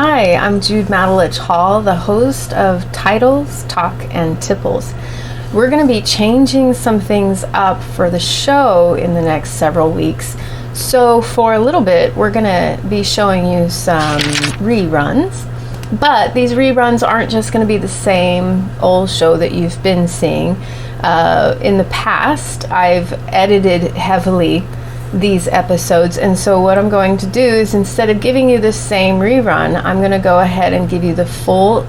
Hi, I'm Jude Matulich-Hall, the host of Titles, Talk, and Tipples. We're going to be changing some things up for the show in the next several weeks. So for a little bit, we're going to be showing you some reruns. But these reruns aren't just going to be the same old show that you've been seeing. In the past, I've edited heavily these episodes, and so what I'm going to do is, instead of giving you the same rerun, I'm going to go ahead and give you the full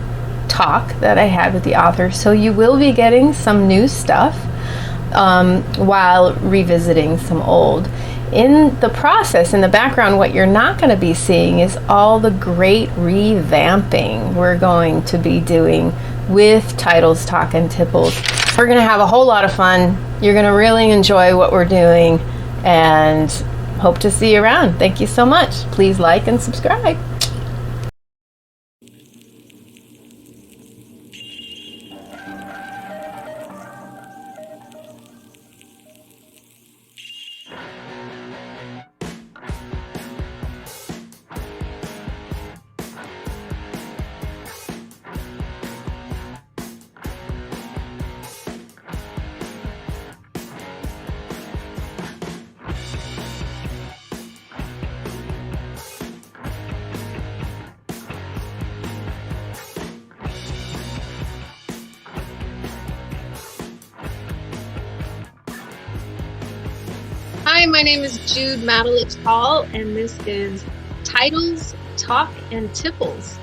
talk that I had with the author. So you will be getting some new stuff while revisiting some old. In the process, in the background, what you're not going to be seeing is all the great revamping we're going to be doing with Titles, Talk, and Tipples. We're going to have a whole lot of fun. You're going to really enjoy what we're doing, and hope to see you around. Thank you so much. Please like and subscribe. Hi, my name is Jude Matulich-Hall, and this is Titles, Talk, and Tipples.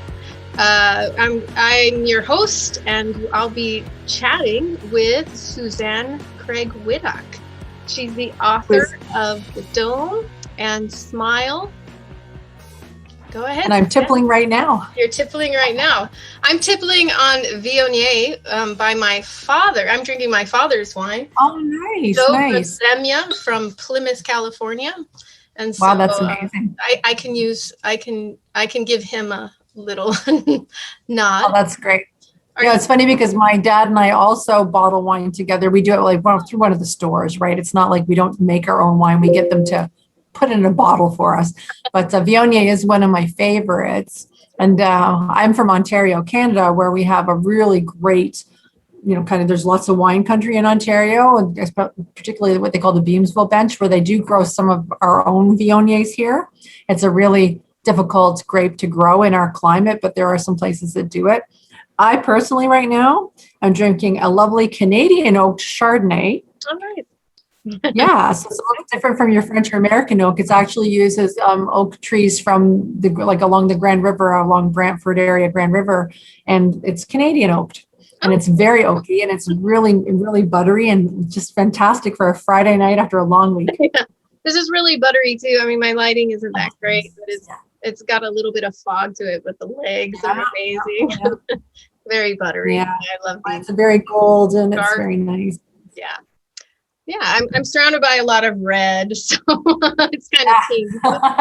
I'm your host, and I'll be chatting with Suzanne CRAIG-WHYTOCK. She's the author of The Dome and Smile. Go ahead. And I'm tippling right now. You're tippling right now. I'm tippling on Viognier by my father. I'm drinking my father's wine. Oh, nice, nice. Semia from Plymouth, California. And so, wow, that's amazing. I can give him a little nod. Oh, that's great. Yeah, it's funny because my dad and I also bottle wine together. We do it like through one of the stores, right? It's not like we don't make our own wine. We get them to put it in a bottle for us. But Viognier is one of my favorites. And I'm from Ontario, Canada, where we have a really great, there's lots of wine country in Ontario, and particularly what they call the Beamsville Bench, where they do grow some of our own Viogniers here. It's a really difficult grape to grow in our climate, but there are some places that do it. I personally, right now, I'm drinking a lovely Canadian oak Chardonnay. All right. Yeah, so it's a little different from your French or American oak. It's actually uses oak trees from along the Grand River, along Brantford area, Grand River, and it's Canadian oaked, and it's very oaky, and it's really, really buttery, and just fantastic for a Friday night after a long week. Yeah. This is really buttery too. I mean, my lighting isn't that great, but it's got a little bit of fog to it, but the legs are amazing. Yeah. Very buttery. Yeah, I love these. It's very golden. It's very nice. Yeah. Yeah, I'm surrounded by a lot of red, so it's kind of pink.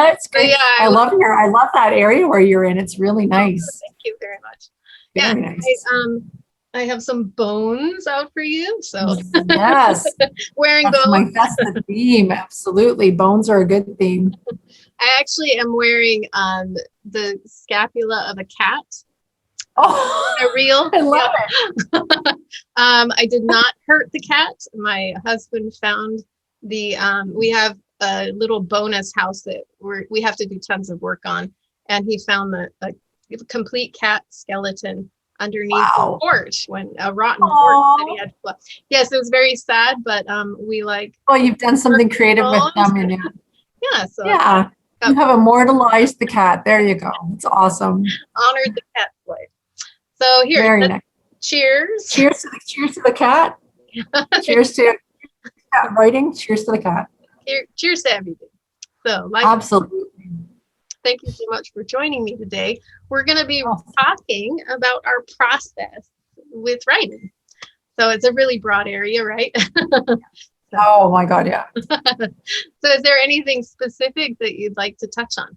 It's great. Yeah, I love that area where you're in. It's really nice. Oh, thank you very much. Very nice. I have some bones out for you. So yes, wearing bones. That's the theme. Absolutely, bones are a good theme. I actually am wearing the scapula of a cat. Oh, a real. I love it. I did not hurt the cat. My husband found we have a little bonus house that we have to do tons of work on, and he found a complete cat skeleton underneath the porch, when a rotten porch that he had. Yes, it was very sad, but we Oh, you've done something creative with them, yeah. So yeah, you have immortalized the cat. There you go. It's awesome. Honored the cat's life. So here, very nice. Cheers. Cheers to the cat. Cheers to cat writing. Cheers to the cat. Cheers to everything. So, absolutely. Thank you so much for joining me today. We're going to be talking about our process with writing. So it's a really broad area, right? Oh my God, yeah. So is there anything specific that you'd like to touch on?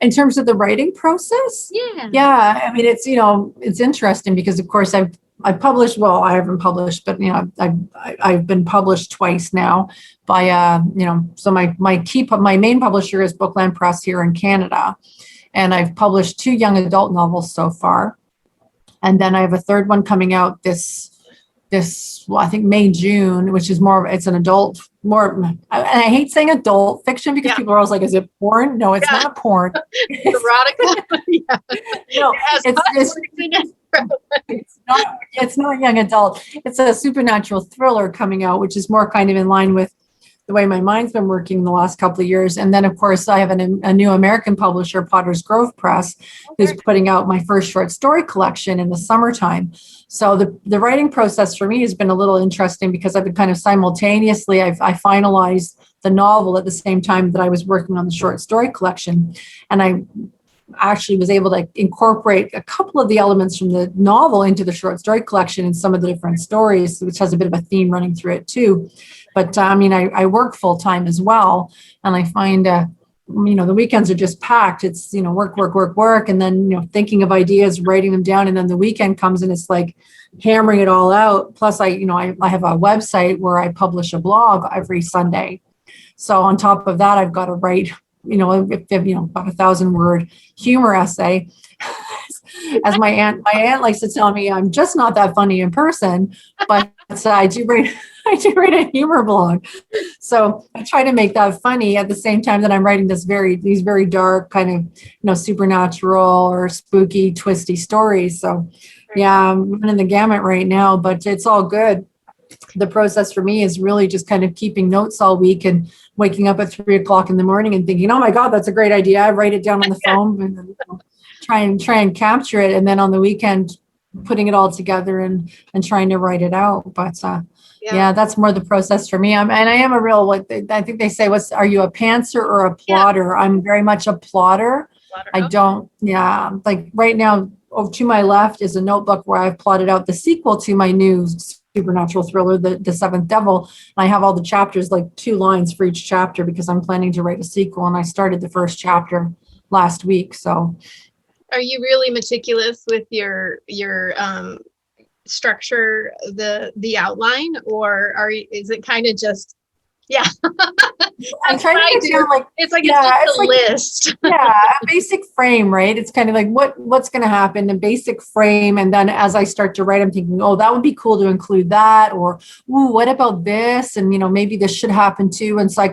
In terms of the writing process? Yeah. I mean, it's interesting because, of course, I published, well, I haven't published, but, I've been published twice now by, so my main publisher is Bookland Press here in Canada. And I've published 2 young adult novels so far. And then I have a third one coming out well, I think May, June, which is it's an adult, and I hate saying adult fiction because people are always like, is it porn? No, it's not porn. Erotica. No, it's not young adult. It's a supernatural thriller coming out, which is more kind of in line with the way my mind's been working the last couple of years. And then, of course, I have a new American publisher, Potter's Grove Press, who's putting out my first short story collection in the summertime. So the writing process for me has been a little interesting because I've been kind of simultaneously, I finalized the novel at the same time that I was working on the short story collection. And I actually was able to incorporate a couple of the elements from the novel into the short story collection and some of the different stories, which has a bit of a theme running through it too. But I work full time as well. And I find, the weekends are just packed. It's, work. And then, thinking of ideas, writing them down. And then the weekend comes and it's like hammering it all out. Plus I have a website where I publish a blog every Sunday. So on top of that, I've got to write, about 1,000-word humor essay. As my aunt likes to tell me, I'm just not that funny in person, but I do write a humor blog. So I try to make that funny at the same time that I'm writing these very dark kind of, supernatural or spooky, twisty stories. So yeah, I'm running the gamut right now, but it's all good. The process for me is really just kind of keeping notes all week and waking up at 3 o'clock in the morning and thinking, oh my God, that's a great idea. I write it down on the phone and then, try and capture it. And then on the weekend, putting it all together and trying to write it out. But yeah, that's more the process for me. I am a real, I think they say, are you a pantser or a plotter? Yeah. I'm very much a plotter. Like right now, to my left is a notebook where I've plotted out the sequel to my new supernatural thriller, The Seventh Devil. And I have all the chapters, like 2 lines for each chapter, because I'm planning to write a sequel. And I started the first chapter last week. So are you really meticulous with your structure, the outline, or is it kind of just I'm trying to get down, it's just a list. A basic frame, right? It's kind of like what's going to happen, a basic frame, and then as I start to write, I'm thinking, oh, that would be cool to include that, or ooh, what about this, and maybe this should happen too. And so I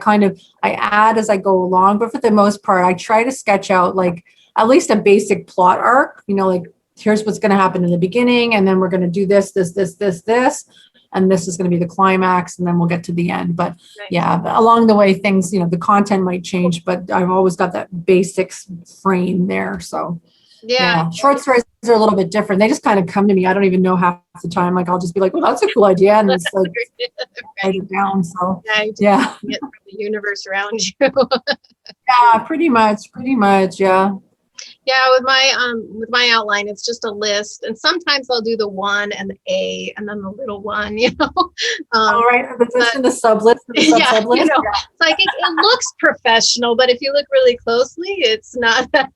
add as I go along, but for the most part, I try to sketch out like at least a basic plot arc. Here's what's going to happen in the beginning, and then we're going to do this, and this is going to be the climax, and then we'll get to the end. But along the way, things, the content might change, but I've always got that basics frame there. So short stories are a little bit different. They just kind of come to me. I don't even know half the time. Like I'll just be like, well, that's a cool idea, and it's like write it down. So get from the universe around you. Pretty much. Yeah, with my outline, it's just a list, and sometimes I'll do the 1 and the A, and then the little one, All right, the sub list. It's like it looks professional, but if you look really closely, it's not that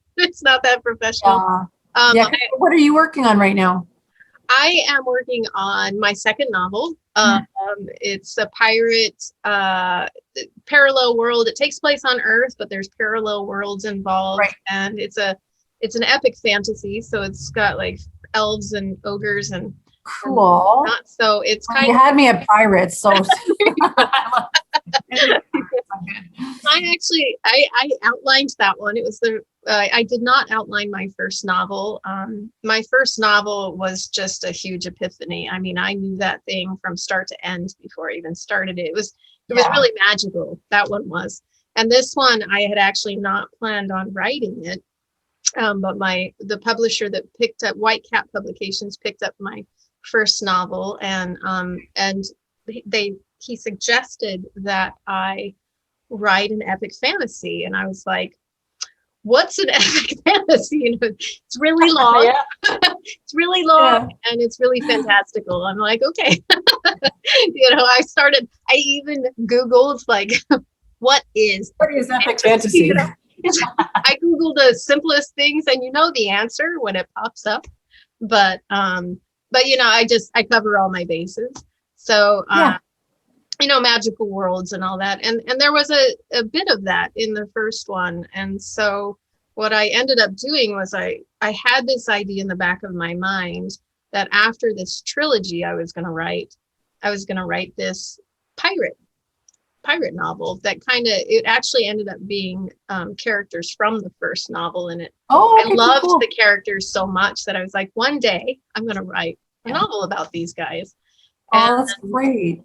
professional. What are you working on right now? I am working on my second novel. It's a pirate parallel world. It takes place on Earth, but there's parallel worlds involved, and it's an epic fantasy. So it's got like elves and ogres and cool. So it's you had me at pirates, so I outlined that one. It was I did not outline my first novel. My first novel was just a huge epiphany. I mean, I knew that thing from start to end before I even started it. It was really magical. That one was. And this one, I had actually not planned on writing it. But the publisher that picked up, White Cat Publications, picked up my first novel, and he suggested that I write an epic fantasy, and I was like, what's an epic fantasy? It's really long. It's really long, and it's really fantastical. I'm like, okay. I even Googled like, what is epic fantasy? I Googled the simplest things, and the answer when it pops up. But I cover all my bases. So magical worlds and all that. And there was a bit of that in the first one. And so what I ended up doing was I had this idea in the back of my mind that after this trilogy I was going to write this pirate novel that it actually ended up being characters from the first novel. And I loved the characters so much that I was like, one day I'm going to write a novel about these guys. That's great.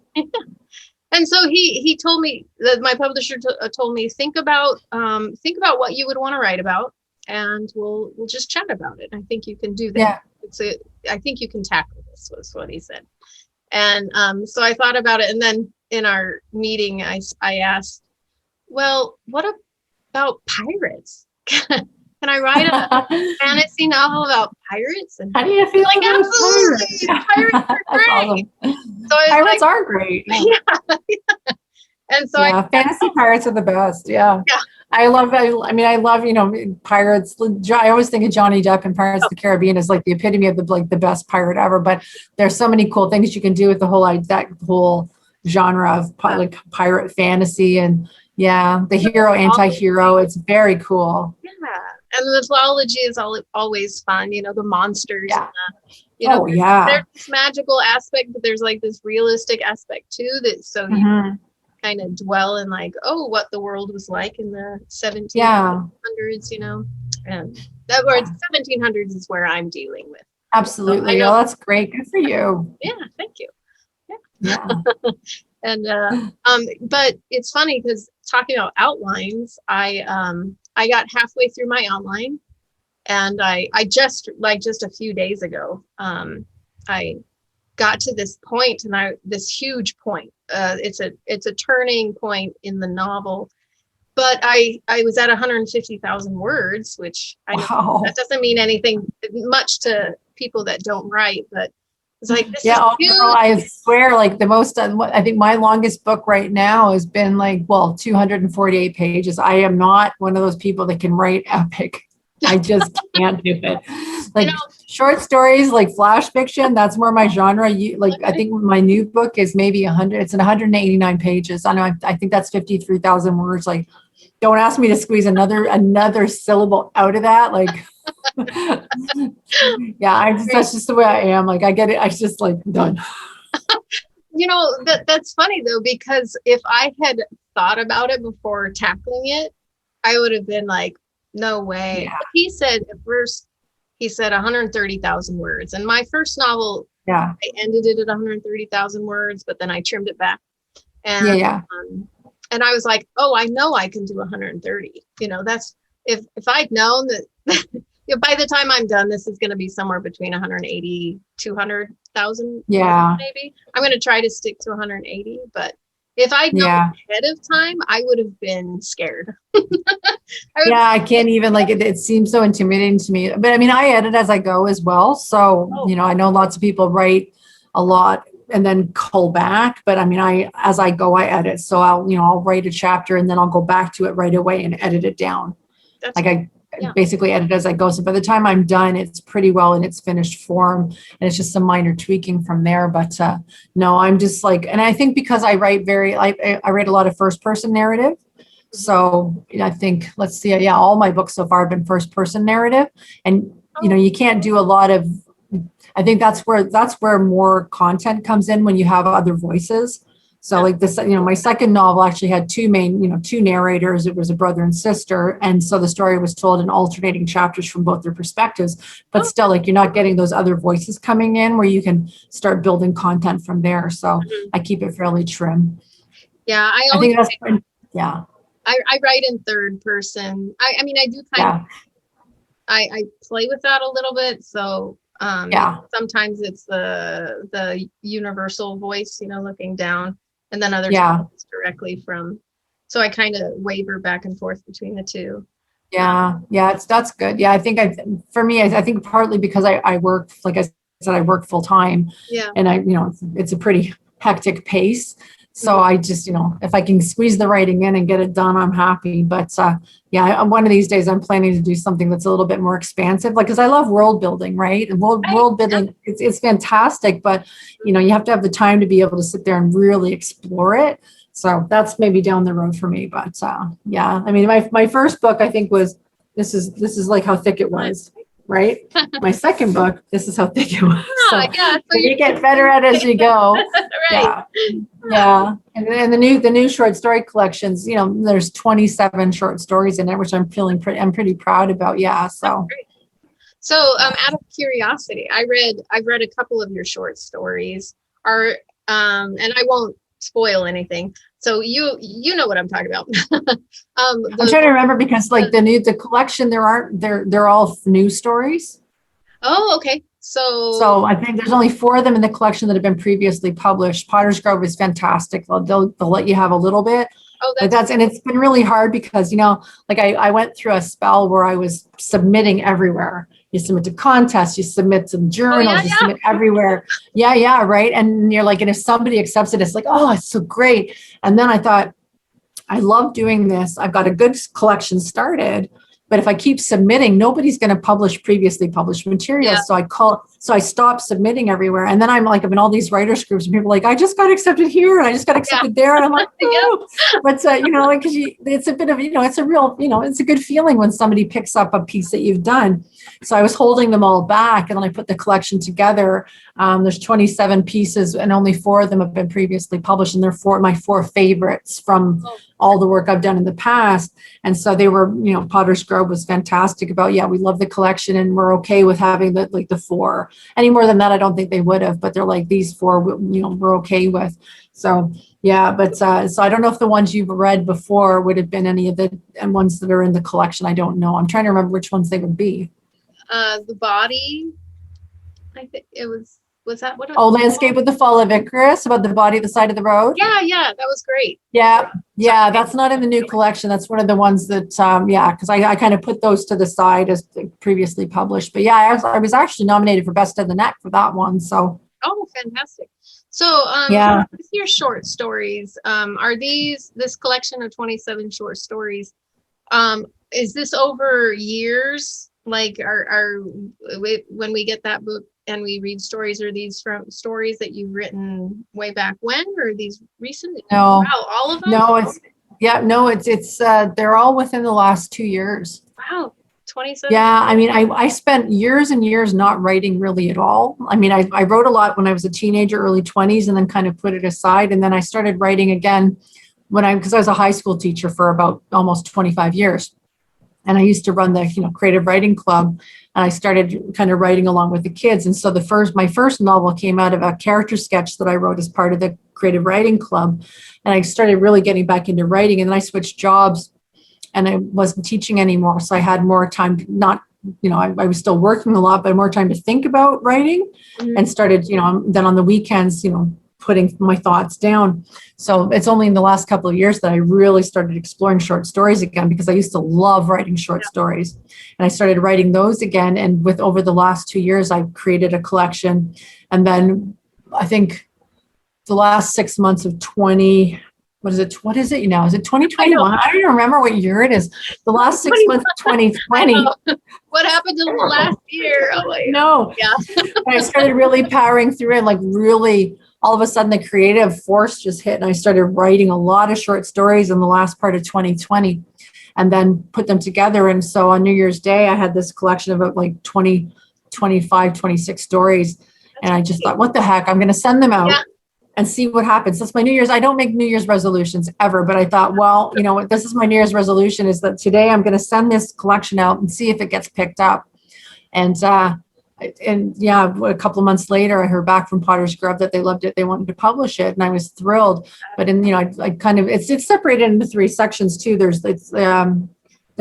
And so he told me that my publisher told me, think about what you would want to write about, and we'll just chat about it. I think you can do that. Yeah. I think you can tackle this, was what he said. And so I thought about it, and then in our meeting, I asked, well, what about pirates? Can I write a fantasy novel about pirates? And how do you feel like, about absolutely, pirates are great. Awesome. So pirates are great. Yeah. And so fantasy pirates are the best. Yeah. I love, pirates. I always think of Johnny Depp and Pirates of the Caribbean as like the epitome of the best pirate ever. But there's so many cool things you can do with that whole genre of pirate fantasy, and the hero, anti-hero. It's very cool. Yeah. And the mythology is always fun, the monsters. Yeah. And there's this magical aspect, but there's like this realistic aspect too, that so you kind of dwell in like, what the world was like in the 1700s, and that word 1700s is where I'm dealing with. Absolutely. So that's great. Good for you. Yeah. Thank you. Yeah. And but it's funny because talking about outlines, I got halfway through my outline, and I just a few days ago, I got to this point, and this huge point. It's a turning point in the novel, but I was at 150,000 words, which that doesn't mean anything much to people that don't write, but it's like, this is huge. Girl, I swear, like the most, I think my longest book right now has been 248 pages. I am not one of those people that can write epic. I just can't do it. Short stories, like flash fiction, that's more my genre. I think my new book is maybe 100. It's 189 pages. I know. I think that's 53,000 words. Like, don't ask me to squeeze another syllable out of that. That's just the way I am. Like, I get it. I just done. That's funny though, because if I had thought about it before tackling it, I would have been like, no way. Yeah. He said at first, 130,000 words. And my first novel, I ended it at 130,000 words, but then I trimmed it back. And and I was like, I know I can do 130. That's if I'd known that by the time I'm done, this is going to be somewhere between 180, 200,000. Maybe. I'm going to try to stick to 180, but if I'd known ahead of time, I would have been scared. I can't even it seems so intimidating to me. But I mean, I edit as I go as well. So, I know lots of people write a lot and then cull back. But I mean, as I go, I edit. So I'll write a chapter and then I'll go back to it right away and edit it down. I basically edit as I go. So by the time I'm done, it's pretty well in its finished form, and it's just some minor tweaking from there. But no, I'm just and I think because I write I write a lot of first person narrative. So I think, let's see, all my books so far have been first person narrative, and you can't do a lot of, I think that's where more content comes in when you have other voices. So my second novel actually had two narrators. It was a brother and sister. And so the story was told in alternating chapters from both their perspectives, but still you're not getting those other voices coming in where you can start building content from there. So I keep it fairly trim. Yeah. I think that's, I write in third person. I mean, I do kind of, I play with that a little bit. So sometimes it's the universal voice, looking down. And then other times it's directly from, so I kind of waver back and forth between the two. That's good. I think for me, I think partly because I work, like I said, I work full time, and it's a pretty hectic pace. So I just, if I can squeeze the writing in and get it done, I'm happy. But one of these days I'm planning to do something that's a little bit more expansive, because I love world building, right? And world building, it's fantastic, but you have to have the time to be able to sit there and really explore it. So that's maybe down the road for me. But I mean, my first book, I think, was this is like how thick it was, right? My second book, this is how thick it was. So Yeah, so you get better at it as you go. right. Yeah. And the new short story collections, there's 27 short stories in it, which I'm pretty proud about. Yeah. So. So, out of curiosity, I've read a couple of your short stories. And I won't spoil anything. So you know what I'm talking about. I'm trying to remember because like the collection, they're all new stories. Oh, okay. So I think there's only 4 of them in the collection that have been previously published. Potter's Grove is fantastic. They'll let you have a little bit. Oh, and it's been really hard because, like I went through a spell where I was submitting everywhere. You submit to contests, you submit to journals, you submit everywhere. Yeah, right. And you're like, and if somebody accepts it, it's like, oh, it's so great. And then I thought, I love doing this. I've got a good collection started. But if I keep submitting, nobody's going to publish previously published materials. Yeah. So I stopped submitting everywhere. And then I'm in all these writers groups and people are like, I just got accepted here and I just got accepted there. And I'm like, oh, but because it's a bit of, it's a real, it's a good feeling when somebody picks up a piece that you've done. So I was holding them all back and then I put the collection together. There's 27 pieces and only 4 of them have been previously published. And they're my 4 favorites from all the work I've done in the past. And so they were, Potter's Grove was fantastic about, we love the collection and we're okay with having the 4. Any more than that, I don't think they would have, but they're like, these 4, we're okay with. So, but so I don't know if the ones you've read before would have been any of the ones that are in the collection. I don't know. I'm trying to remember which ones they would be. The Body, I think it was that what? Landscape with the Fall of Icarus, about the body at the side of the road. Yeah, that was great. Yeah, that's not in the new collection. That's one of the ones that, because I kind of put those to the side as previously published. But I was actually nominated for Best of the Net for that one. So. Oh, fantastic. So, with your short stories, are this collection of 27 short stories, is this over years? Like, when we get that book and we read stories, are these from stories that you've written way back when, or are these recent? No. Wow, all of them? No, it's they're all within the last 2 years. Wow, 27. Yeah, I mean, I spent years and years not writing really at all. I mean, I wrote a lot when I was a teenager, early 20s, and then kind of put it aside. And then I started writing again because I was a high school teacher for about almost 25 years. And I used to run the creative writing club, and I started kind of writing along with the kids. And so my first novel came out of a character sketch that I wrote as part of the creative writing club. And I started really getting back into writing, and then I switched jobs and I wasn't teaching anymore. So I had more time, I was still working a lot, but more time to think about writing, and started, then on the weekends, putting my thoughts down. So it's only in the last couple of years that I really started exploring short stories again, because I used to love writing short stories. And I started writing those again. And over the last 2 years, I've created a collection. And then I think the last 6 months of what is it now? Is it 2021? I don't even remember what year it is. The last 6 months of 2020. What happened to the last year? Oh, no. Yeah. I started really powering through it, really all of a sudden the creative force just hit, and I started writing a lot of short stories in the last part of 2020 and then put them together. And so on New Year's Day, I had this collection of about 20, 25, 26 stories. And I just thought, what the heck? I'm going to send them out and see what happens. That's my New Year's. I don't make New Year's resolutions ever, but I thought, well, this is my New Year's resolution, is that today I'm going to send this collection out and see if it gets picked up. And a couple of months later, I heard back from Potter's Grove that they loved it. They wanted to publish it, and I was thrilled. But I kind of, it's separated into 3 sections too. The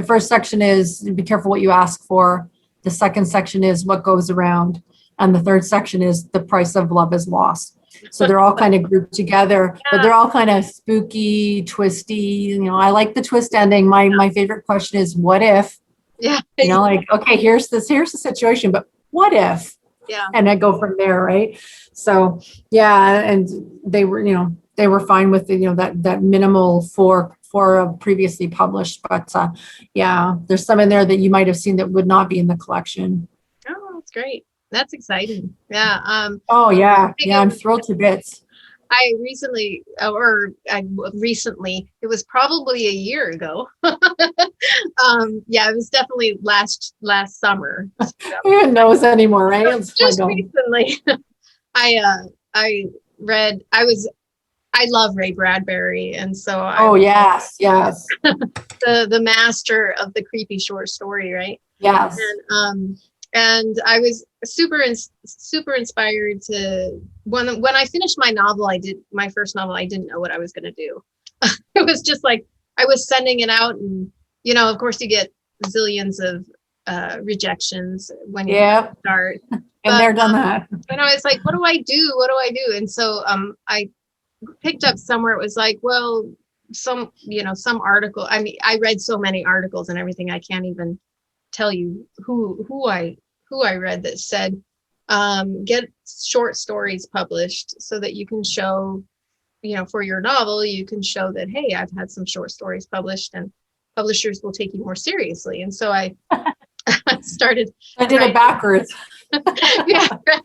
first section is be careful what you ask for. The second section is what goes around, and the third section is the price of love is lost. So they're all kind of grouped together, but they're all kind of spooky, twisty. I like the twist ending. My favorite question is, what if? Yeah. Okay, here's the situation, but what if? Yeah. And I go from there, right? So and they were fine with that minimal for previously published, but there's some in there that you might have seen that would not be in the collection. Oh, that's great. That's exciting. Yeah. I'm thrilled to bits. recently, it was probably a year ago. Yeah, it was definitely last summer. Who even knows anymore, right? Just recently, I read. I love Ray Bradbury, and so Oh, yes, yes, the master of the creepy short story, right? yes. And I was super inspired to when I finished my novel. My first novel. I didn't know what I was going to do. It was just like I was sending it out, and of course, you get zillions of rejections when you start. And they're done that. And I was like, what do I do? What do I do? And so I picked up somewhere. It was like, well, some article. I mean, I read so many articles and everything. I can't even tell you who I read that said, get short stories published so that you can show, for your novel, you can show that, hey, I've had some short stories published and publishers will take you more seriously. And so I started. I did it backwards. Yeah, right.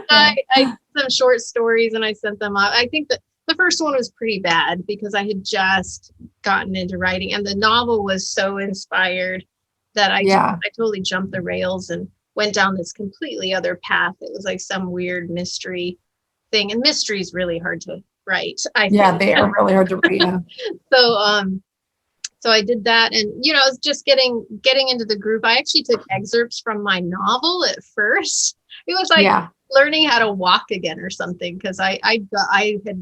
I did some short stories and I sent them out. I think that the first one was pretty bad because I had just gotten into writing and the novel was so inspired that I totally jumped the rails and went down this completely other path. It was like some weird mystery thing, and mystery is really hard to write. I think. They are really hard to read. Yeah. So I did that, and I was just getting into the groove. I actually took excerpts from my novel at first. It was like learning how to walk again or something, because I had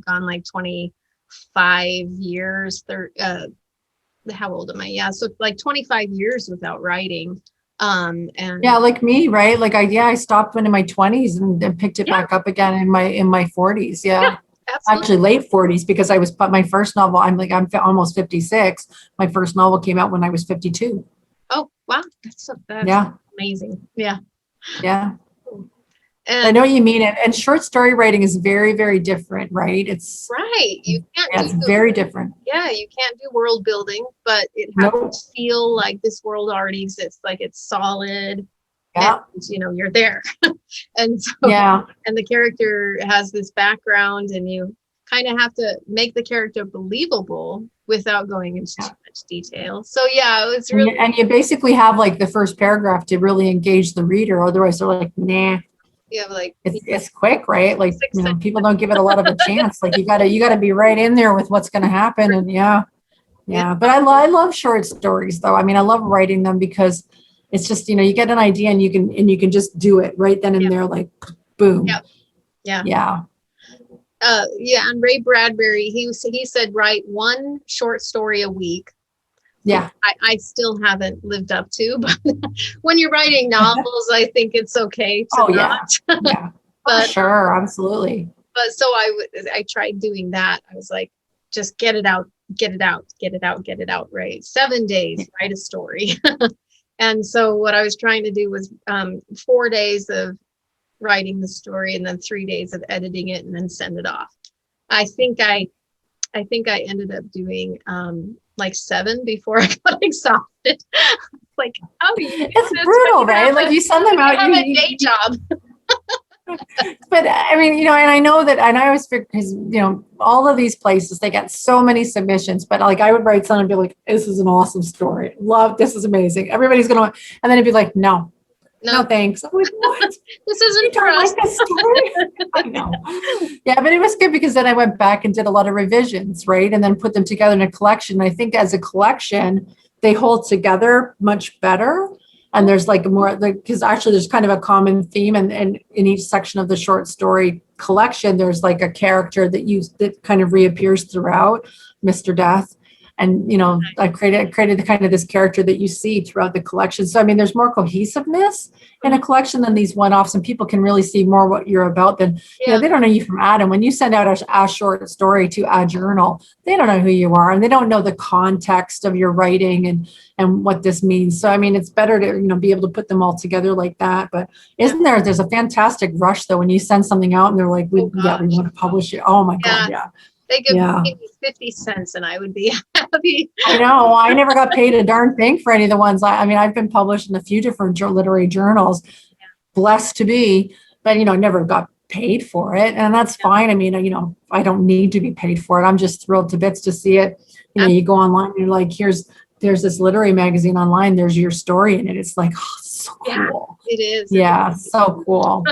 gone like 25 years. How old am I? Yeah, so like 25 years without writing. And like me, right? Like I stopped when in my 20s and then picked it back up again in my 40s. Yeah. Absolutely. Actually late 40s, because my first novel, I'm almost 56. My first novel came out when I was 52. Oh, wow. That's amazing. Yeah. Yeah. And I know what you mean. And short story writing is very, very different, right? It's right. You can't it's very different. Yeah, you can't do world building, but it has to feel like this world already exists, like it's solid. Yeah. And, you're there. And so, and the character has this background, and you kind of have to make the character believable without going into too much detail. So it was really. And you basically have like the first paragraph to really engage the reader. Otherwise, they're like, nah. You have like it's quick, right? Like people don't give it a lot of a chance. Like you gotta be right in there with what's going to happen. And but I love short stories though. I mean, I love writing them because it's just you get an idea and you can just do it right then and there, like boom. Yeah. And Ray Bradbury, he said write one short story a week. Yeah. I still haven't lived up to, but when you're writing novels, I think it's okay to not. Yeah. But sure, absolutely. But so I tried doing that. I was like, just get it out, right? 7 days, write a story. And so what I was trying to do was 4 days of writing the story and then 3 days of editing it and then send it off. I think I ended up doing like 7 before I got exhausted. Like, how do you do it's this? brutal, right? Like you send them out. You have a day job. But I mean, and I know that, and I always figure, because, all of these places, they get so many submissions, but like I would write something and be like, this is an awesome story. This is amazing. Everybody's going to, and then it'd be like, no, thanks. I'm like, what? This isn't for us. Like this story? I know. Yeah, but it was good because then I went back and did a lot of revisions, right? And then put them together in a collection. I think as a collection, they hold together much better. And there's like because actually there's kind of a common theme, and in each section of the short story collection, there's like a character that kind of reappears throughout, Mr. Death. And, I created the kind of this character that you see throughout the collection. So, I mean, there's more cohesiveness in a collection than these one-offs, and people can really see more what you're about than, they don't know you from Adam. When you send out a short story to a journal, they don't know who you are, and they don't know the context of your writing and what this means. So, I mean, it's better to, be able to put them all together like that. But there's a fantastic rush though, when you send something out and they're like, we want to publish it. Oh my God. Yeah. They could give me 50 cents and I would be happy. I know. Well, I never got paid a darn thing for any of the ones. I mean, I've been published in a few different literary journals, blessed to be, but, never got paid for it, and that's fine. I mean, I don't need to be paid for it. I'm just thrilled to bits to see it. You go online and you're like, there's this literary magazine online. There's your story in it. It's like, oh, it's so cool. It is. Yeah, so cool.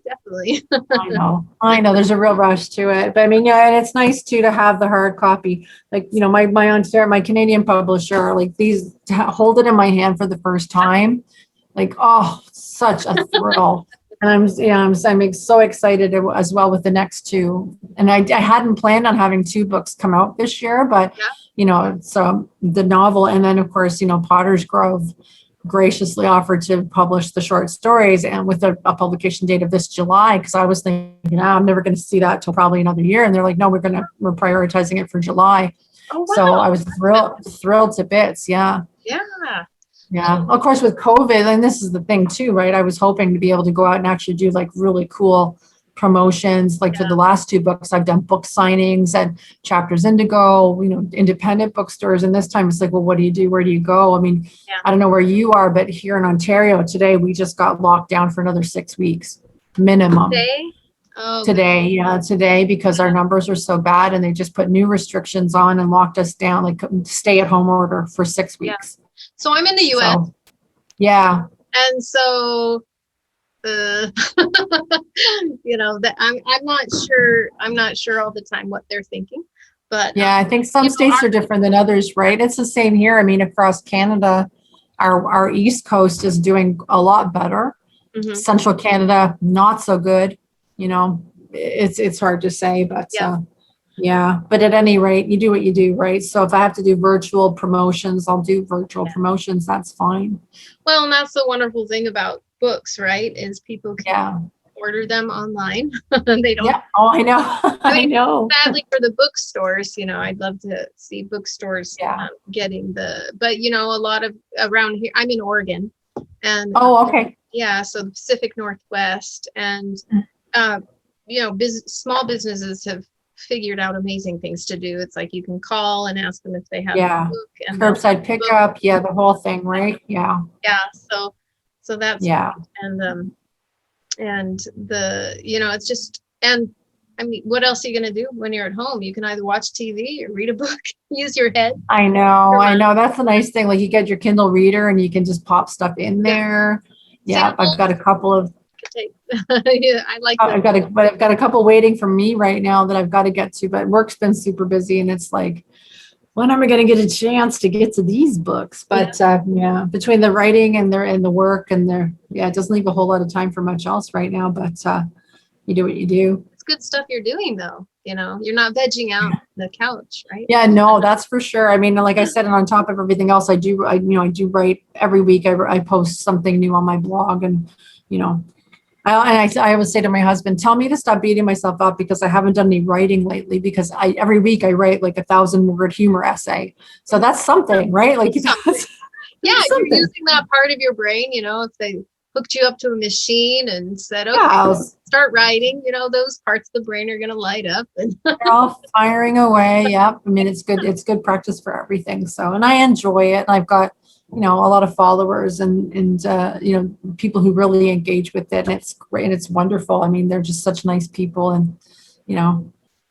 Definitely. I know. There's a real rush to it, but I mean, yeah, and it's nice too to have the hard copy. Like, my Canadian publisher, like to hold it in my hand for the first time, like, oh, such a thrill. And I'm so excited as well with the next two. And I hadn't planned on having two books come out this year, but it's the novel, and then of course, Potter's Grove graciously offered to publish the short stories, and with a publication date of this July, because I was thinking, I'm never going to see that till probably another year, and they're like, no, we're prioritizing it for July. Oh, wow. So I was thrilled to bits. Yeah. Of course, with COVID, and this is the thing too, right? I was hoping to be able to go out and actually do like really cool promotions. Like for the last two books, I've done book signings at Chapters Indigo, independent bookstores. And this time it's like, well, what do you do? Where do you go? I mean, I don't know where you are, but here in Ontario today, we just got locked down for another 6 weeks minimum. Today, because our numbers are so bad, and they just put new restrictions on and locked us down, like stay at home order for 6 weeks. So I'm in the US. And so that I'm not sure all the time what they're thinking, but I think some states are different than others, right? It's the same here. I mean, across Canada, our East Coast is doing a lot better. Mm-hmm. Central Canada, not so good. It's hard to say, but but at any rate, you do what you do, right? So if I have to do virtual promotions, I'll do virtual promotions. That's fine. Well, and that's the wonderful thing about books, right? Is people can order them online. They don't. Oh, I know. I know. Sadly, for the bookstores, I'd love to see bookstores getting but a lot of around here. I'm in Oregon, and okay. So the Pacific Northwest, and small businesses have figured out amazing things to do. It's like you can call and ask them if they have a book, and curbside pickup, the whole thing, right? So that's and the it's just, and I mean, what else are you going to do when you're at home? You can either watch TV or read a book, use your head. I know. That's the nice thing. Like you get your Kindle reader and you can just pop stuff in there. I've got a couple of I like that. I've got a couple waiting for me right now that I've got to get to, but work's been super busy, and it's like, when am I going to get a chance to get to these books? But between the writing and the work and it doesn't leave a whole lot of time for much else right now, but you do what you do. It's good stuff you're doing though. You're not vegging out the couch, right? Yeah, no, that's for sure. I mean, like I said, and on top of everything else, I do write every week. I post something new on my blog, and I always say to my husband, tell me to stop beating myself up because I haven't done any writing lately, because every week I write like 1,000-word humor essay. So that's something, right? Like, you're using that part of your brain, if they hooked you up to a machine and said, okay, start writing, those parts of the brain are going to light up. And they're all firing away. Yep. I mean, it's good. It's good practice for everything. So, and I enjoy it. And I've got, a lot of followers and people who really engage with it, and it's great and it's wonderful. I mean, they're just such nice people, and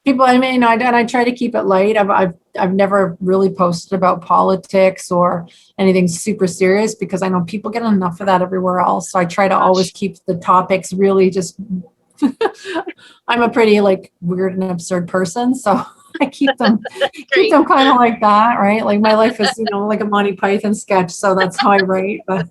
people. I mean, I try to keep it light. I've never really posted about politics or anything super serious, because I know people get enough of that everywhere else. So I try to always keep the topics really just. I'm a pretty weird and absurd person, so I keep them kind of like that, right? Like my life is, like a Monty Python sketch, so that's how I write. But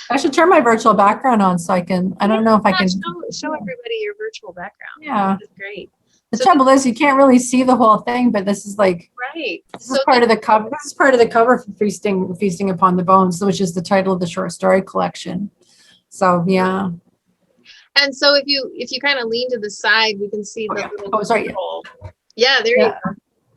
I should turn my virtual background on so I can. I don't know if I can show everybody your virtual background. Yeah, that's great. The trouble is, you can't really see the whole thing, but this is right. This is part of the cover. This is part of the cover for Feasting Upon the Bones, which is the title of the short story collection. So And so if you kind of lean to the side, we can see the little hole. Yeah, there you go.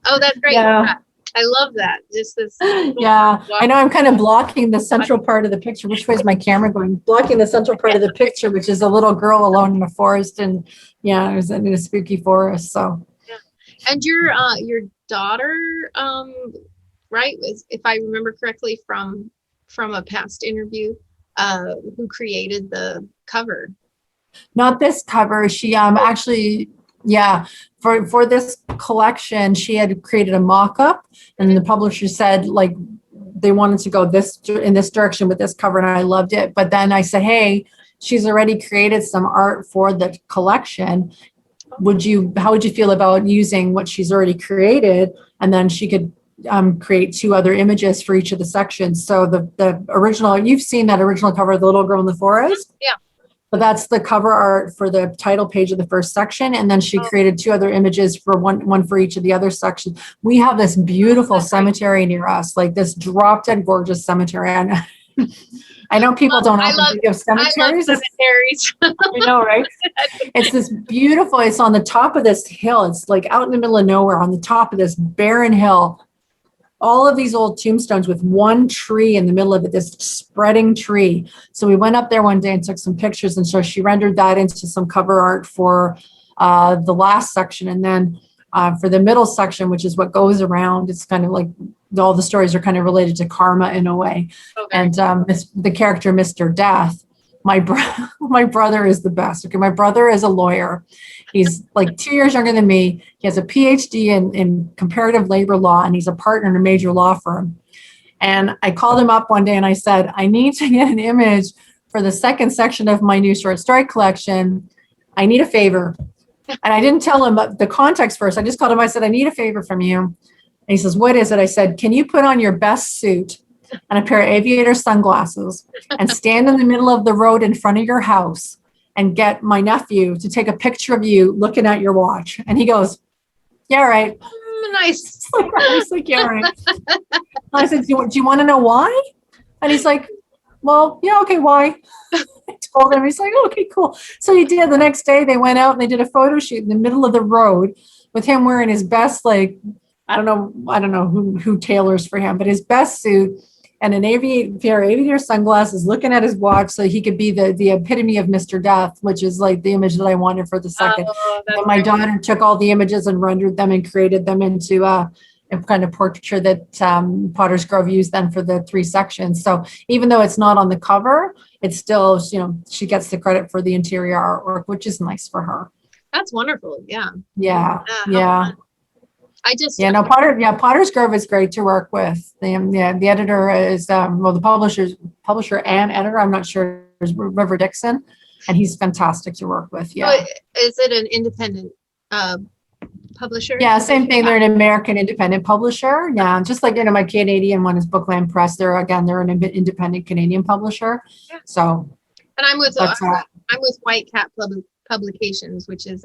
Oh, that's great. Yeah. I love that. Just this. Yeah, I know I'm kind of blocking the central part of the picture. Which way is my camera going? Blocking the central part of the picture, which is a little girl alone in a forest, and it was in a spooky forest. So. Yeah. And your daughter, right? If I remember correctly from a past interview, who created the cover. Not this cover. She actually, yeah, for this collection, she had created a mock-up, and the publisher said like they wanted to go in this direction with this cover, and I loved it. But then I said, hey, she's already created some art for the collection. How would you feel about using what she's already created? And then she could create 2 other images for each of the sections. So the original, you've seen that original cover, The Little Girl in the Forest? Yeah. But that's the cover art for the title page of the first section. And then she created 2 other images for one for each of the other sections. We have this beautiful cemetery near us, like this drop dead gorgeous cemetery. And I know people don't often think of cemeteries. I love cemeteries. I know, right? It's this beautiful, it's on the top of this hill. It's like out in the middle of nowhere on the top of this barren hill. All of these old tombstones with one tree in the middle of it, this spreading tree. So we went up there one day and took some pictures. And so she rendered that into some cover art for the last section. And then for the middle section, which is what goes around, it's kind of like all the stories are kind of related to karma in a way. Okay. And the character, Mr. Death, my brother is the best. Okay, my brother is a lawyer. He's like 2 years younger than me. He has a PhD in comparative labor law, and he's a partner in a major law firm. And I called him up one day and I said, I need to get an image for the second section of my new short story collection. I need a favor. And I didn't tell him the context first. I just called him. I said, I need a favor from you. And he says, what is it? I said, can you put on your best suit and a pair of aviator sunglasses and stand in the middle of the road in front of your house and get my nephew to take a picture of you looking at your watch? And he goes, yeah, right. Nice. I was like, yeah, right. I said, do you want to know why? And he's like, well, yeah, okay, why? I told him. He's like, okay, cool. So he did. The next day they went out and they did a photo shoot in the middle of the road with him wearing his best, like, I don't know who tailors for him, but his best suit and an pair of aviator sunglasses, looking at his watch so he could be the epitome of Mr. Death, which is like the image that I wanted for the second. And my daughter took all the images and rendered them and created them into a kind of portraiture that Potter's Grove used then for the 3 sections. So even though it's not on the cover, it's still, she gets the credit for the interior artwork, which is nice for her. That's wonderful. Yeah. Yeah. I Potter's Grove is great to work with. The editor is the publisher and editor, I'm not sure, is River Dixon, and he's fantastic to work with. Yeah. So is it an independent publisher? Yeah, same thing. They're an American independent publisher. Yeah, just like my Canadian one is Bookland Press. They're an independent Canadian publisher. Yeah. So. And I'm with White Cat Publications, which is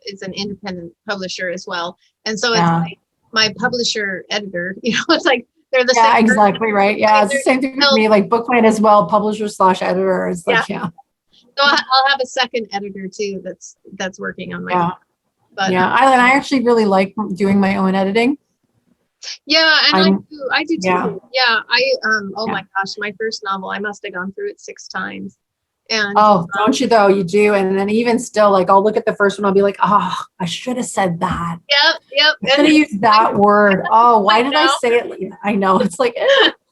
is an independent publisher as well. And so it's like my publisher editor, it's like they're the same. Yeah, exactly right. Yeah, it's the same thing with me, like Bookland as well, publisher/editor is like, So I'll have a second editor too that's working on my but I actually really like doing my own editing. Yeah, and I do too. Yeah, oh my gosh, my first novel, I must have gone through it 6 times. And don't you though? You do. And then even still, like I'll look at the first one, I'll be like, I should have said that. Yep. I should have used that word. Why did I say it? I know. It's like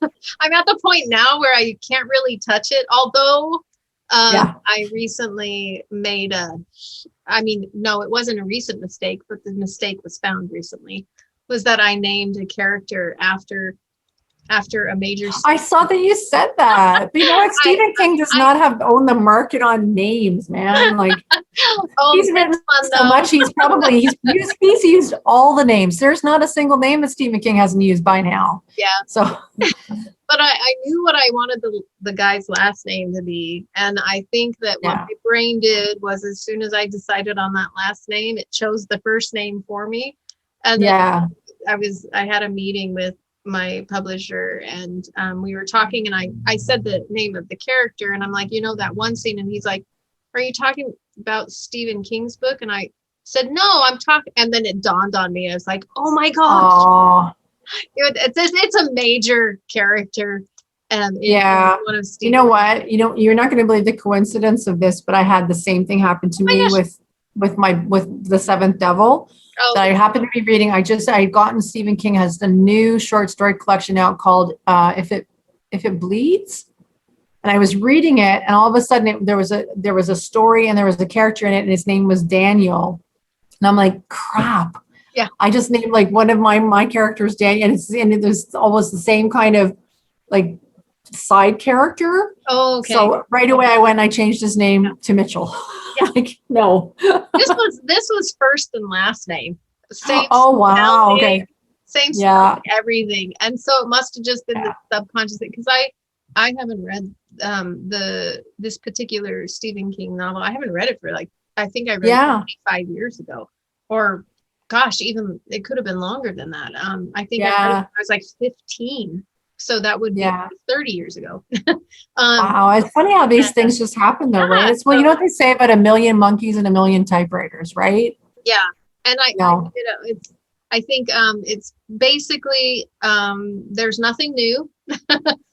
I'm at the point now where I can't really touch it. Although I recently made it wasn't a recent mistake, but the mistake was found recently, was that I named a character after a major. I saw that you said that. But Stephen King does not own the market on names, man. Like he's written so much. He's used all the names. There's not a single name that Stephen King hasn't used by now. Yeah. So, but I knew what I wanted the guy's last name to be, and I think that what my brain did was, as soon as I decided on that last name, it chose the first name for me. And then I had a meeting with my publisher, and we were talking, and I said the name of the character, and I'm like, that one scene, and he's like, are you talking about Stephen King's book? And I said, no, I'm talking, and then it dawned on me. I was like, oh my gosh, it's a major character. And one of Stephen. You know what? You're not going to believe the coincidence of this, but I had the same thing happen to me with the Seventh Devil. That I happened to be reading. I had gotten Stephen King has a new short story collection out called If It Bleeds. And I was reading it, and all of a sudden there was a story, and there was a character in it, and his name was Daniel. And I'm like, crap. Yeah. I just named like one of my characters Daniel, and it was almost the same kind of like side character. Oh, okay. So right away I went and I changed his name to Mitchell. Yeah. Like, no. This was first and last name. Same Oh, wow. spelling, Okay. same Yeah. spelling, everything. And so it must have just been the subconscious thing, because I haven't read this particular Stephen King novel. I haven't read it for like, I think I read it 25 years ago, or gosh, even it could have been longer than that. I think I read it when I was like 15. So that would be 30 years ago. Wow. It's funny how these things just happen though, right? It's, well, you know what they say about a million monkeys and a million typewriters, right? Yeah. And I think it's basically, there's nothing new. We're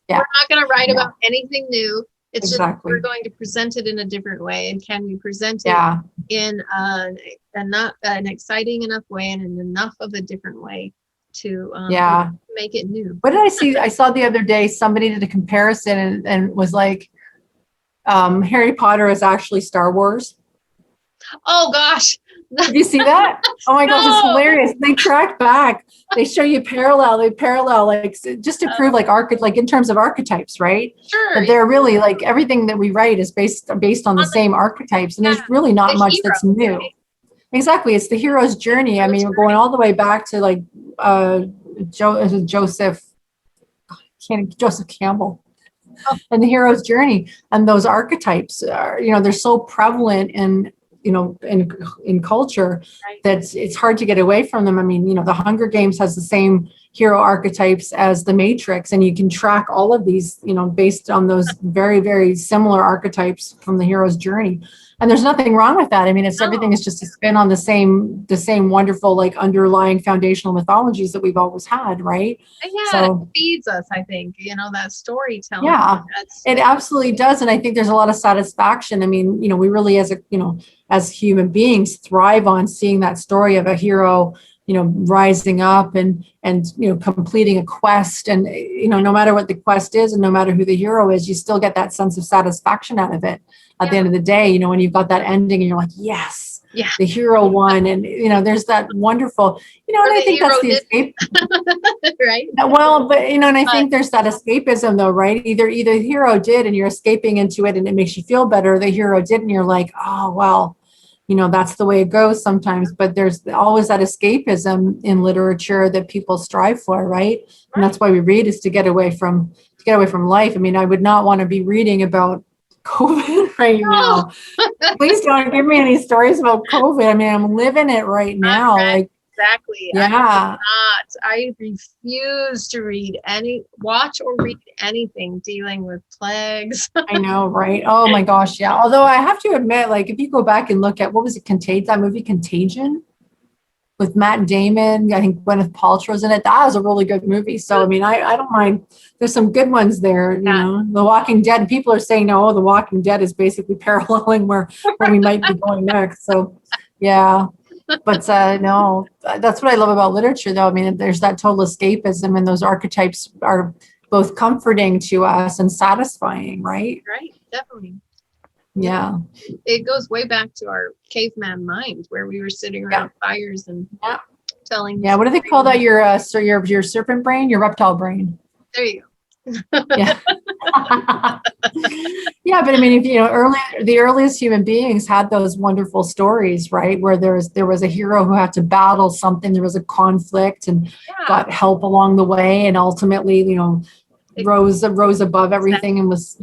not going to write about anything new. It's just we're going to present it in a different way. And can we present it in an exciting enough way and in enough of a different way to make it new? What did I see? I saw the other day somebody did a comparison and was like, Harry Potter is actually Star Wars. Oh gosh. Did you see that? Oh my gosh, it's hilarious. They track back. They show you they parallel like just to prove like in terms of archetypes, right? Sure. That they're really like everything that we write is based on the same archetypes, and there's really not much that's new. Right? Exactly. It's the hero's journey. I mean, we're going all the way back to like Joseph Campbell and the hero's journey. And those archetypes are, they're so prevalent in culture that it's hard to get away from them. I mean, the Hunger Games has the same hero archetypes as the Matrix, and you can track all of these, based on those very, very similar archetypes from the hero's journey. And there's nothing wrong with that. I mean, everything is just a spin on the same wonderful, like underlying foundational mythologies that we've always had, right? Yeah, so, it feeds us, I think, that storytelling. Yeah, it absolutely does. And I think there's a lot of satisfaction. I mean, we really, as human beings, thrive on seeing that story of a hero, rising up and completing a quest. And, no matter what the quest is and no matter who the hero is, you still get that sense of satisfaction out of it. At the end of the day, when you've got that ending and you're like, yes, the hero won. And, there's that wonderful, and I think that's the escape. Right. Well, but, and I think there's that escapism though, right? Either the hero did and you're escaping into it and it makes you feel better. The hero did and you're like, oh, well, that's the way it goes sometimes. But there's always that escapism in literature that people strive for, right? And that's why we read, is to get away from life. I mean, I would not want to be reading about COVID right now. Please don't give me any stories about COVID. I mean, I'm living it right now. Like, exactly. Yeah. I refuse to watch or read anything dealing with plagues. I know, right? Oh my gosh, yeah. Although I have to admit, like, if you go back and look at what was it, that movie Contagion with Matt Damon, I think Gwyneth Paltrow's in it. That was a really good movie. So I mean, I don't mind. There's some good ones there. The Walking Dead. People are saying, no, The Walking Dead is basically paralleling where we might be going next. So yeah. But no, that's what I love about literature, though. I mean, there's that total escapism, and those archetypes are both comforting to us and satisfying, right? Right, definitely. Yeah. It goes way back to our caveman mind, where we were sitting around fires and telling. Yeah. What do they call that? Your serpent brain, your reptile brain. There you go. Yeah. Yeah, but I mean, if the earliest human beings had those wonderful stories, right, where there was a hero who had to battle something, there was a conflict and got help along the way, and ultimately, rose above everything and was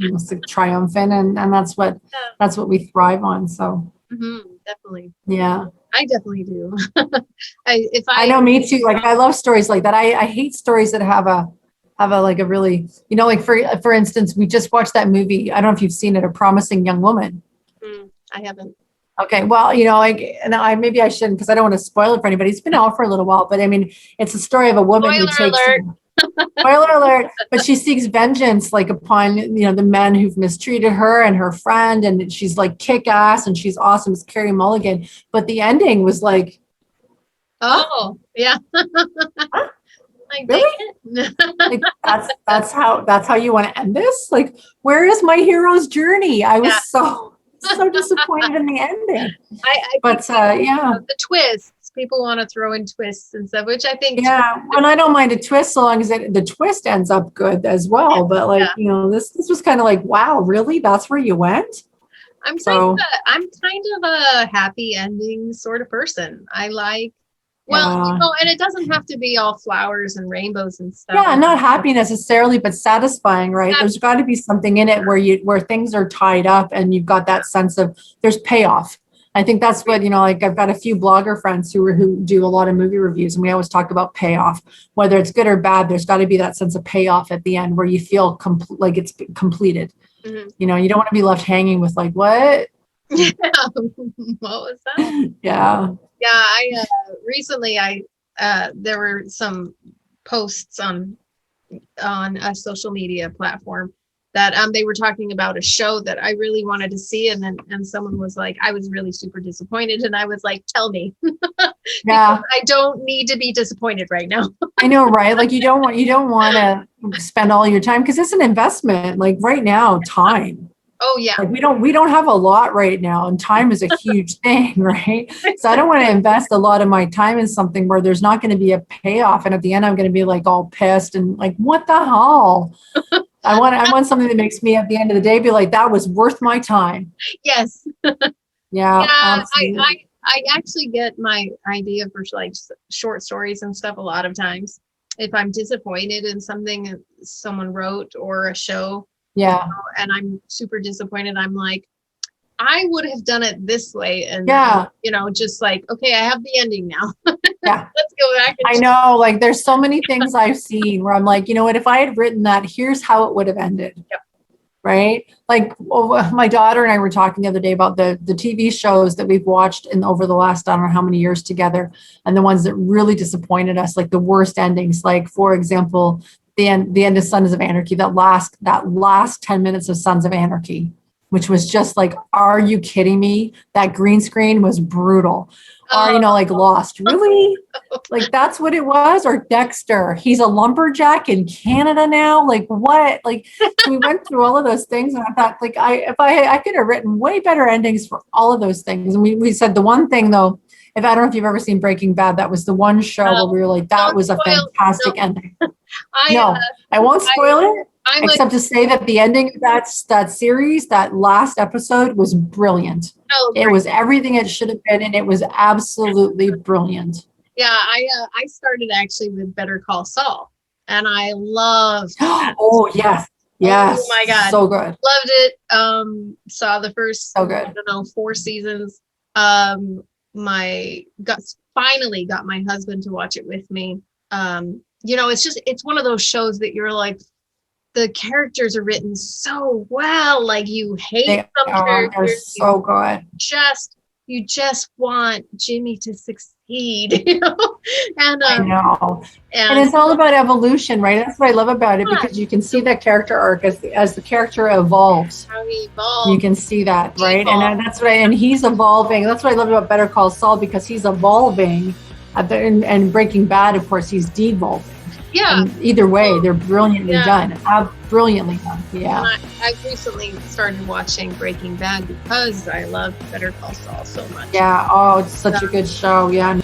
triumphant, and that's what we thrive on. So definitely. Yeah. I definitely do. I know, me too. Like, I love stories like that. I hate stories that have a like a really, like for instance, we just watched that movie. I don't know if you've seen it, A Promising Young Woman. I haven't. Okay. Well, maybe I shouldn't, because I don't want to spoil it for anybody. It's been out for a little while, but I mean, it's a story of a woman who takes, spoiler alert, but she seeks vengeance, like, upon, the men who've mistreated her and her friend. And she's like kick ass and she's awesome. It's Carey Mulligan. But the ending was like, oh, yeah. Like, Really? dang it. Like that's how you want to end this? Like, where is my hero's journey? I was Yeah. so disappointed in the ending. I But think yeah. the twists, people want to throw in twists and stuff, which I think. Yeah, and I don't mind a twist so long as the twist ends up good as well. But like, this was kind of like, wow, really? That's where you went? I'm kind of a happy ending sort of person. I like, and it doesn't have to be all flowers and rainbows and stuff. Yeah, not happy necessarily, but satisfying, right? There's got to be something in it where things are tied up and you've got that sense of there's payoff. I think that's what, like I've got a few blogger friends who do a lot of movie reviews, and we always talk about payoff, whether it's good or bad. There's got to be that sense of payoff at the end where you feel like it's completed. Mm-hmm. You don't want to be left hanging with like, what? Yeah. What was that? Yeah. Yeah. I recently there were some posts on a social media platform that they were talking about a show that I really wanted to see, and someone was like, I was really super disappointed, and I was like, tell me. Yeah, I don't need to be disappointed right now. I know, right? Like you don't want to spend all your time, because it's an investment. Like right now, time. Oh yeah. Like we don't have a lot right now, and time is a huge thing, right? So I don't want to invest a lot of my time in something where there's not going to be a payoff, and at the end I'm going to be like all pissed and like, what the hell? I want something that makes me at the end of the day be like, that was worth my time. Yes. Yeah. Absolutely. I actually get my idea for like short stories and stuff a lot of times. If I'm disappointed in something someone wrote or a show, yeah, and I'm super disappointed, I'm like, I would have done it this way, and just like, okay, I have the ending now. Yeah, let's go back. I know, like there's so many things I've seen where I'm like, you know what, if I had written that, here's how it would have ended. Yep. Right? Like my daughter and I were talking the other day about the TV shows that we've watched over the last, I don't know how many years together, and the ones that really disappointed us, like the worst endings. Like, for example, the end of Sons of Anarchy, that last 10 minutes of Sons of Anarchy, which was just like, are you kidding me? That green screen was brutal. Or, like Lost, really? Like that's what it was? Or Dexter, he's a lumberjack in Canada now? Like what? Like we went through all of those things, and I thought, like, if I could have written way better endings for all of those things. And we said the one thing though, I don't know if you've ever seen Breaking Bad, that was the one show where we were like, that was a fantastic ending. I won't spoil it. Except to say that the ending of that series, that last episode, was brilliant. It was everything it should have been, and it was absolutely brilliant. Yeah, I started actually with Better Call Saul, and I loved that. Oh yes, yes. Oh my God, so good. Loved it. Saw the first, so good. I don't know, 4 seasons. Finally got my husband to watch it with me. It's one of those shows that you're like, the characters are written so well. Like you hate some characters. They're so good. You just want Jimmy to succeed, And I know. And it's all about evolution, right? That's what I love about it, because you can see that character arc as the character evolves. How he evolves. You can see that, right? And that's right. And he's evolving. That's what I love about Better Call Saul, because he's evolving. And Breaking Bad, of course, he's devolving. Yeah. And either way, they're brilliantly done. Brilliantly done. Yeah. I've recently started watching Breaking Bad because I love Better Call Saul so much. Yeah. Oh, it's such a good show. Yeah.